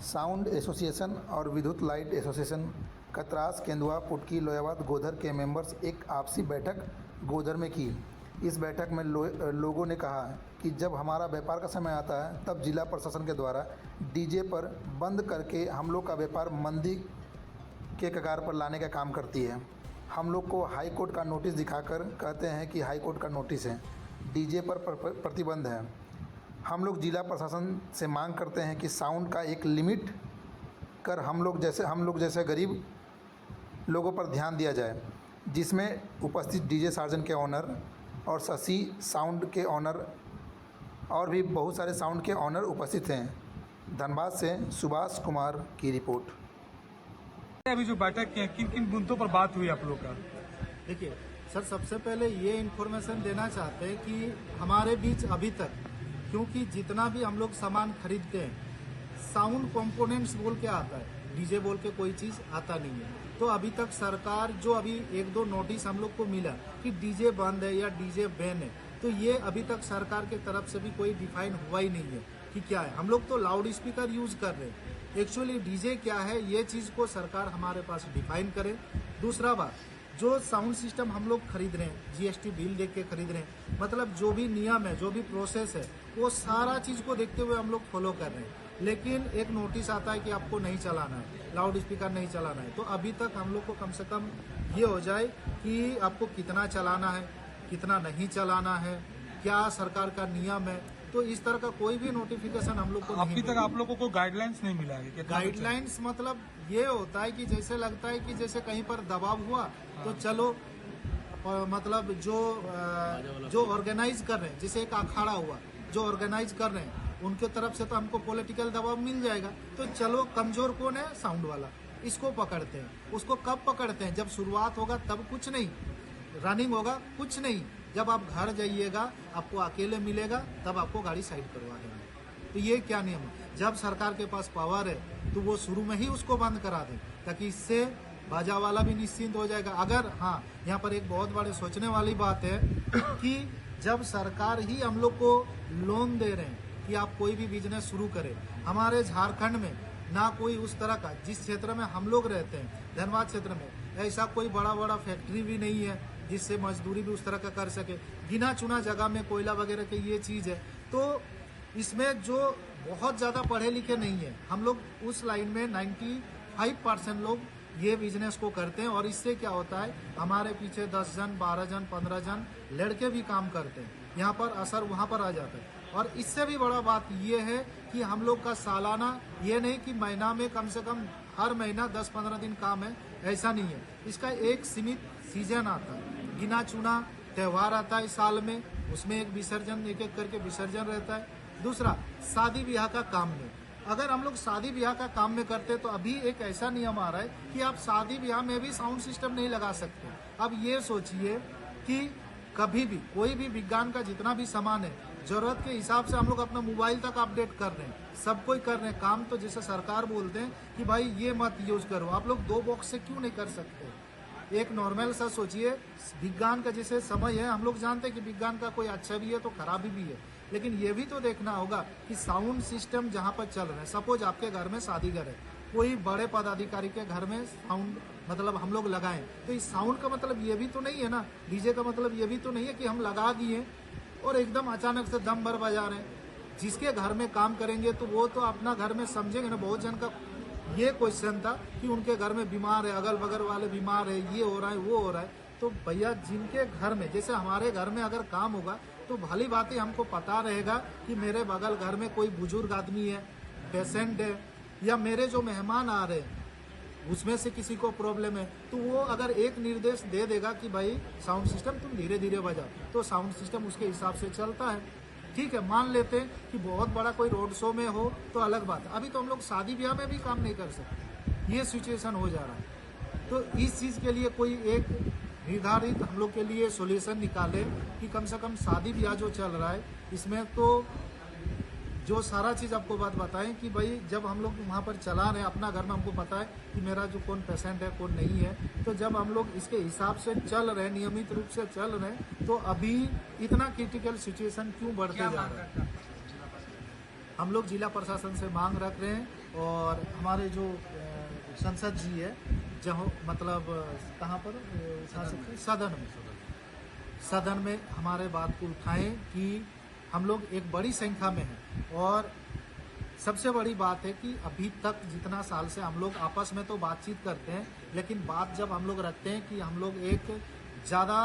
Sound association और विद्युत light association Katras, Kendua, Putki, लोयावाद, Godhar के मेंबर्स एक आपसी बैठक गोधर में की। इस बैठक में लोगों ने कहा कि जब हमारा व्यापार का समय आता है तब जिला प्रशासन के द्वारा डीजे पर बंद करके हम लोग का व्यापार मंदी के कगार पर लाने का काम करती है। हम लोग को हाई कोर्ट का नोटिस दिखाकर कहते हैं कि हाई कोर्ट का नोटिस है, डीजे पर प्रतिबंध है। हम लोग जिला प्रशासन से मांग करते हैं कि साउंड का एक लिमिट कर हम लोग जैसे गरीब लोगों पर ध्यान दिया जाए, जिसमें उपस्थित डीजे सार्जन के ऑनर और शशि साउंड के ऑनर और भी बहुत सारे साउंड के ऑनर उपस्थित हैं। धनबाद से सुभाष कुमार की रिपोर्ट। अभी जो बैठक की है, किन किन मुद्दों पर बात हुई आप लोग का? देखिए सर, सबसे पहले ये इन्फॉर्मेशन देना चाहते हैं कि हमारे बीच अभी तक, क्योंकि जितना भी हम लोग सामान खरीदते हैं साउंड कंपोनेंट्स बोल के आता है, डीजे बोल के कोई चीज आता नहीं है। तो अभी तक सरकार जो अभी एक दो नोटिस हम लोग को मिला कि डीजे बंद है या डीजे बैन है, तो ये अभी तक सरकार के तरफ से भी कोई डिफाइन हुआ ही नहीं है कि क्या है। हम लोग तो लाउड स्पीकर यूज कर रहे हैं, एक्चुअली डीजे क्या है ये चीज को सरकार हमारे पास डिफाइन करे। दूसरा बात, जो साउंड सिस्टम हम लोग खरीद रहे हैं, जीएसटी बिल देख के खरीद रहे हैं, मतलब जो भी नियम है, जो भी प्रोसेस है, वो सारा चीज को देखते हुए हम लोग फॉलो कर रहे हैं। लेकिन एक नोटिस आता है कि आपको नहीं चलाना है, लाउड स्पीकर नहीं चलाना है। तो अभी तक हम लोग को कम से कम ये हो जाए कि आपको कितना चलाना है, कितना नहीं चलाना है, क्या सरकार का नियम है। तो इस तरह का कोई भी नोटिफिकेशन हम लोग को अभी तक आप लोगों को गाइडलाइंस नहीं मिला है? गाइडलाइंस मतलब ये होता है कि जैसे लगता है कि जैसे कहीं पर दबाव हुआ तो चलो, मतलब जो ऑर्गेनाइज कर रहे हैं, जैसे एक अखाड़ा हुआ, जो ऑर्गेनाइज कर रहे हैं उनके तरफ से तो हमको पॉलिटिकल दबाव मिल जाएगा, तो चलो कमजोर कौन है? साउंड वाला, इसको पकड़ते हैं। उसको कब पकड़ते हैं? जब शुरुआत होगा तब कुछ नहीं, रनिंग होगा कुछ नहीं, जब आप घर जाइएगा आपको अकेले मिलेगा तब आपको गाड़ी साइड करवा देंगे। तो ये क्या नियम है? जब सरकार के पास पावर है तो वो शुरू में ही उसको बंद करा दें, ताकि इससे बाजा वाला भी निश्चिंत हो जाएगा। अगर हाँ, यहाँ पर एक बहुत बड़े सोचने वाली बात है कि जब सरकार ही हम लोग को लोन दे रहे हैं कि आप कोई भी बिजनेस शुरू करें, हमारे झारखंड में ना कोई उस तरह का, जिस क्षेत्र में हम लोग रहते हैं धनबाद क्षेत्र में, ऐसा कोई बड़ा बड़ा फैक्ट्री भी नहीं है जिससे मजदूरी भी उस तरह का कर सके। गिना चुना जगह में कोयला वगैरह की ये चीज है। तो इसमें जो बहुत ज्यादा पढ़े लिखे नहीं है, हम लोग उस लाइन में 95% लोग ये बिजनेस को करते हैं। और इससे क्या होता है, हमारे पीछे 10 जन, 12 जन, 15 जन लड़के भी काम करते हैं, यहाँ पर असर वहां पर आ जाता है। और इससे भी बड़ा बात ये है कि हम लोग का सालाना, ये नहीं कि महीना में कम से कम हर महीना 10-15 दिन काम है, ऐसा नहीं है। इसका एक सीमित सीजन आता है, गिना चुना त्योहार आता है साल में, उसमें एक विसर्जन, एक एक करके विसर्जन रहता है। दूसरा, शादी ब्याह का काम में, अगर हम लोग शादी ब्याह का काम में करते तो अभी एक ऐसा नियम आ रहा है कि आप शादी ब्याह में भी साउंड सिस्टम नहीं लगा सकते। अब ये सोचिए कि कभी भी कोई भी विज्ञान का जितना भी सामान है, जरूरत के हिसाब से हम लोग अपना मोबाइल तक अपडेट कर रहे हैं, सब कोई कर रहे हैं काम। तो जैसे सरकार बोलते हैं कि भाई ये मत यूज करो, आप लोग 2 बॉक्स से क्यों नहीं कर सकते? एक नॉर्मल सा सोचिए, विज्ञान का जैसे समय है, हम लोग जानते हैं कि विज्ञान का कोई अच्छा भी है तो खराबी भी है, लेकिन ये भी तो देखना होगा कि साउंड सिस्टम जहाँ पर चल रहा है, सपोज आपके घर में शादी घर है, कोई बड़े पदाधिकारी के घर में साउंड मतलब हम लोग लगाएं, तो इस साउंड का मतलब ये भी तो नहीं है ना, डीजे का मतलब ये भी तो नहीं है कि हम लगा दिए और एकदम अचानक से दम भर बजा रहे हैं। जिसके घर में काम करेंगे तो वो तो अपना घर में समझेंगे ना। बहुत जन का ये क्वेश्चन था कि उनके घर में बीमार है, अगल बगल वाले बीमार है, ये हो रहा है, वो हो रहा है। तो भैया जिनके घर में, जैसे हमारे घर में अगर काम होगा तो भली बात ही हमको पता रहेगा कि मेरे बगल घर में कोई बुजुर्ग आदमी है, पेशेंट है, या मेरे जो मेहमान आ रहे हैं उसमें से किसी को प्रॉब्लम है, तो वो अगर एक निर्देश दे देगा कि भाई साउंड सिस्टम तुम धीरे धीरे बजाओ, तो साउंड सिस्टम उसके हिसाब से चलता है। ठीक है, मान लेते हैं कि बहुत बड़ा कोई रोड शो में हो तो अलग बात है। अभी तो हम लोग शादी ब्याह में भी काम नहीं कर सकते, ये सिचुएशन हो जा रहा है। तो इस चीज के लिए कोई एक निर्धारित हम लोग के लिए सॉल्यूशन निकाले कि कम से कम शादी ब्याह जो चल रहा है इसमें तो जो सारा चीज आपको बात बताएं कि भाई जब हम लोग वहाँ पर चला रहे हैं अपना घर में, हमको पता है कि मेरा जो कौन पेशेंट है कौन नहीं है, तो जब हम लोग इसके हिसाब से चल रहे हैं, नियमित रूप से चल रहे हैं, तो अभी इतना क्रिटिकल सिचुएशन क्यों बढ़ते जा रहा है? हम लोग जिला प्रशासन से मांग रख रहे हैं, और हमारे जो संसद जी है, जहाँ मतलब कहाँ पर सदन में हमारे बात को उठाएं कि हम लोग एक बड़ी संख्या में हैं, और सबसे बड़ी बात है कि अभी तक जितना साल से हम लोग आपस में तो बातचीत करते हैं, लेकिन बात जब हम लोग रखते हैं कि हम लोग एक ज़्यादा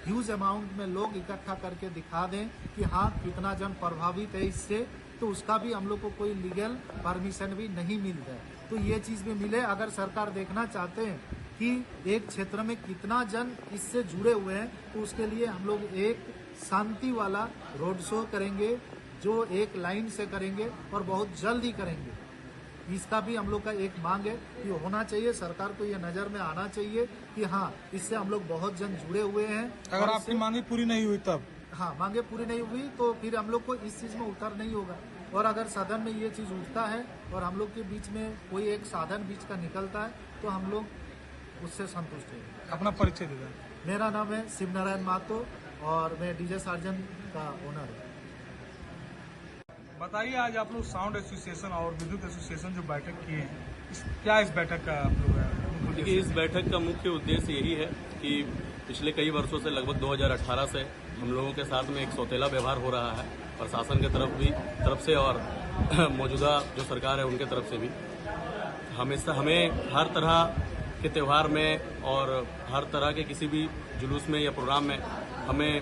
ह्यूज अमाउंट में लोग इकट्ठा करके दिखा दें कि हाँ कितना जन प्रभावित है इससे, तो उसका भी हम लोग को कोई लीगल परमिशन भी नहीं मिल रहा है। तो ये चीज़ भी मिले। अगर सरकार देखना चाहते हैं कि एक क्षेत्र में कितना जन इससे जुड़े हुए हैं, तो उसके लिए हम लोग एक शांति वाला रोड शो करेंगे, जो एक लाइन से करेंगे और बहुत जल्द ही करेंगे। इसका भी हम लोग का एक मांग है कि होना चाहिए, सरकार को ये नज़र में आना चाहिए कि हाँ इससे हम लोग बहुत जन जुड़े हुए हैं। अगर आपकी मांगे पूरी नहीं हुई तब? हाँ, मांगे पूरी नहीं हुई तो फिर हम लोग को इस चीज़ में उतर नहीं होगा। और अगर सदन में ये चीज़ उठता है और हम लोग के बीच में कोई एक साधन बीच का निकलता है, तो हम लोग उससे संतुष्ट हैं। अपना परिचय दे दें। मेरा नाम है शिव नारायण मातो और मैं डीजे सार्जन का ओनर हूँ। बताइए, आज आप लोग साउंड एसोसिएशन और विद्युत एसोसिएशन जो बैठक किए हैं, क्या इस बैठक का आप लोग? देखिए, इस बैठक का मुख्य उद्देश्य यही है कि पिछले कई वर्षों से लगभग 2018 से हम लोगों के साथ में एक सौतेला व्यवहार हो रहा है, प्रशासन के तरफ से और मौजूदा जो सरकार है उनके तरफ से भी। हमेशा हमें हर तरह के त्यौहार में और हर तरह के किसी भी जुलूस में या प्रोग्राम में हमें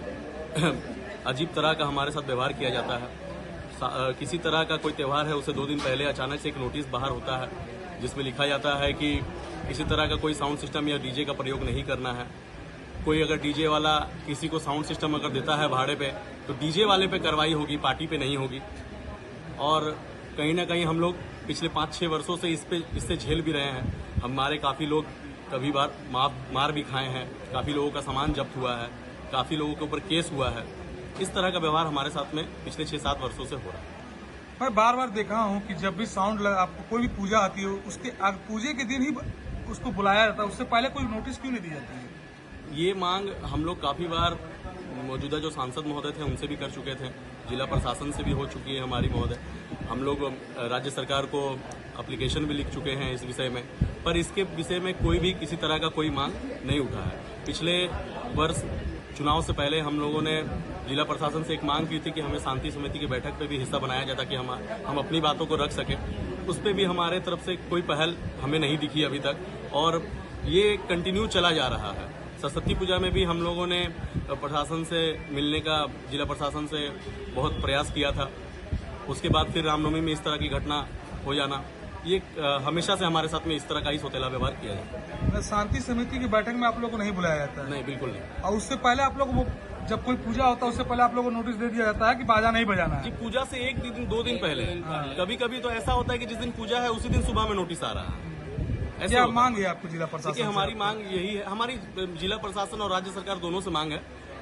अजीब तरह का हमारे साथ व्यवहार किया जाता है। किसी तरह का कोई त्यौहार है, उससे 2 दिन पहले अचानक से एक नोटिस बाहर होता है जिसमें लिखा जाता है कि किसी तरह का कोई साउंड सिस्टम या डीजे का प्रयोग नहीं करना है। कोई अगर डीजे वाला किसी को साउंड सिस्टम अगर देता है भाड़े पे, तो डीजे वाले पे कार्रवाई होगी, पार्टी पे नहीं होगी। और कहीं ना कहीं हम लोग पिछले 5-6 वर्षों से इससे झेल भी रहे हैं। हमारे काफ़ी लोग कभी बार मार भी खाए हैं, काफ़ी लोगों का सामान जब्त हुआ है, काफ़ी लोगों के ऊपर केस हुआ है। इस तरह का व्यवहार हमारे साथ में पिछले 6-7 वर्षों से हो रहा है। मैं बार बार देखा हूँ कि जब भी साउंड आपको कोई भी पूजा आती हो, उसके पूजे के दिन ही उसको बुलाया जाता है, उससे पहले कोई नोटिस क्यों नहीं दी जाती है? ये मांग हम लोग काफ़ी बार मौजूदा जो सांसद महोदय थे उनसे भी कर चुके थे, जिला प्रशासन से भी हो चुकी है हमारी महोदय। हम लोग राज्य सरकार को एप्लीकेशन भी लिख चुके हैं इस विषय में, पर इसके विषय में कोई भी किसी तरह का कोई मांग नहीं उठा है। पिछले वर्ष चुनाव से पहले हम लोगों ने जिला प्रशासन से एक मांग की थी कि हमें शांति समिति की बैठक पे भी हिस्सा बनाया जाता कि हम अपनी बातों को रख सकें। उस पर भी हमारे तरफ से कोई पहल हमें नहीं दिखी अभी तक, और ये कंटिन्यू चला जा रहा है। सरस्वती पूजा में भी हम लोगों ने प्रशासन से मिलने का, जिला प्रशासन से बहुत प्रयास किया था। उसके बाद फिर रामनवमी में इस तरह की घटना हो जाना, ये हमेशा से हमारे साथ में इस तरह का ही सौतेला व्यवहार किया जाता है। शांति समिति की बैठक में आप लोगों को नहीं बुलाया जाता है? नहीं, बिल्कुल नहीं। और उससे पहले आप लोग जब कोई पूजा होता है उससे पहले आप लोगों को नोटिस दे दिया जाता है कि बाजा नहीं बजाना है? जी, पूजा से 1-2 दिन पहले। कभी कभी तो ऐसा होता है कि जिस दिन पूजा है उसी दिन सुबह में नोटिस आ रहा है। क्या मांग है आपको जिला प्रशासन से? हमारी मांग यही है, हमारी जिला प्रशासन और राज्य सरकार दोनों से मांग है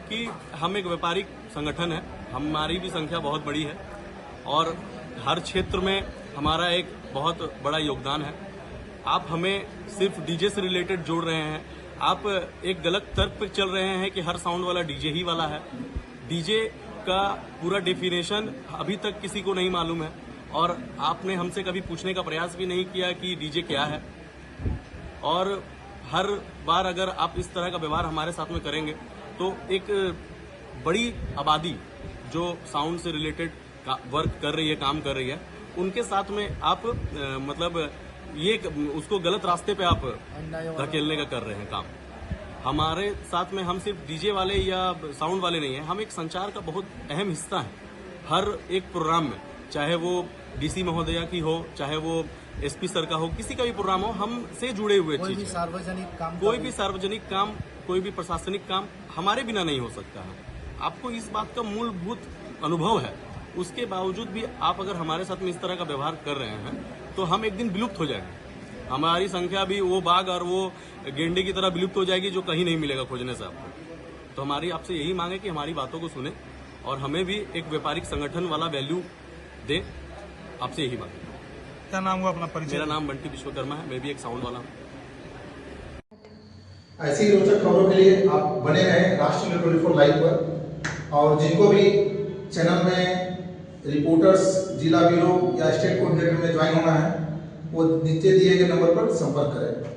कि हम एक व्यापारिक संगठन है, हमारी भी संख्या बहुत बड़ी है और हर क्षेत्र में हमारा एक बहुत बड़ा योगदान है। आप हमें सिर्फ डीजे से रिलेटेड जोड़ रहे हैं। आप एक गलत तर्क पर चल रहे हैं कि हर साउंड वाला डीजे ही वाला है। डीजे का पूरा डेफिनेशन अभी तक किसी को नहीं मालूम है, और आपने हमसे कभी पूछने का प्रयास भी नहीं किया कि डीजे क्या है। और हर बार अगर आप इस तरह का व्यवहार हमारे साथ में करेंगे तो एक बड़ी आबादी जो साउंड से रिलेटेड वर्क कर रही है, काम कर रही है, उनके साथ में आप मतलब ये उसको गलत रास्ते पे आप धकेलने का कर रहे हैं काम। हमारे साथ में हम सिर्फ डीजे वाले या साउंड वाले नहीं हैं, हम एक संचार का बहुत अहम हिस्सा हैं। हर एक प्रोग्राम में, चाहे वो डीसी महोदया की हो, चाहे वो एसपी सर का हो, किसी का भी प्रोग्राम हो, हमसे जुड़े हुए चीज, कोई भी सार्वजनिक काम, कोई भी प्रशासनिक काम हमारे बिना नहीं हो सकता है। आपको इस बात का मूलभूत अनुभव है, उसके बावजूद भी आप अगर हमारे साथ में इस तरह का व्यवहार कर रहे हैं तो हम एक दिन विलुप्त हो जाएंगे। हमारी संख्या भी वो बाघ और वो गेंडे की तरह विलुप्त हो जाएगी जो कहीं नहीं मिलेगा खोजने से आपको। तो हमारी आपसे यही मांग है कि हमारी बातों को सुने और हमें भी एक व्यापारिक संगठन वाला वैल्यू दे। आपसे यही मांग है। क्या नाम हुआ अपना परिचय? मेरा नाम बंटी विश्वकर्मा है, मैं भी एक साउंड वाला हूँ। ऐसी ही रोचक खबरों के लिए आप बने रहें राष्ट्र 24 लाइव पर, और जिनको भी चैनल में रिपोर्टर्स जिला ब्यूरो या स्टेट कोऑर्डिनेटर में ज्वाइन होना है वो नीचे दिए गए नंबर पर संपर्क करें।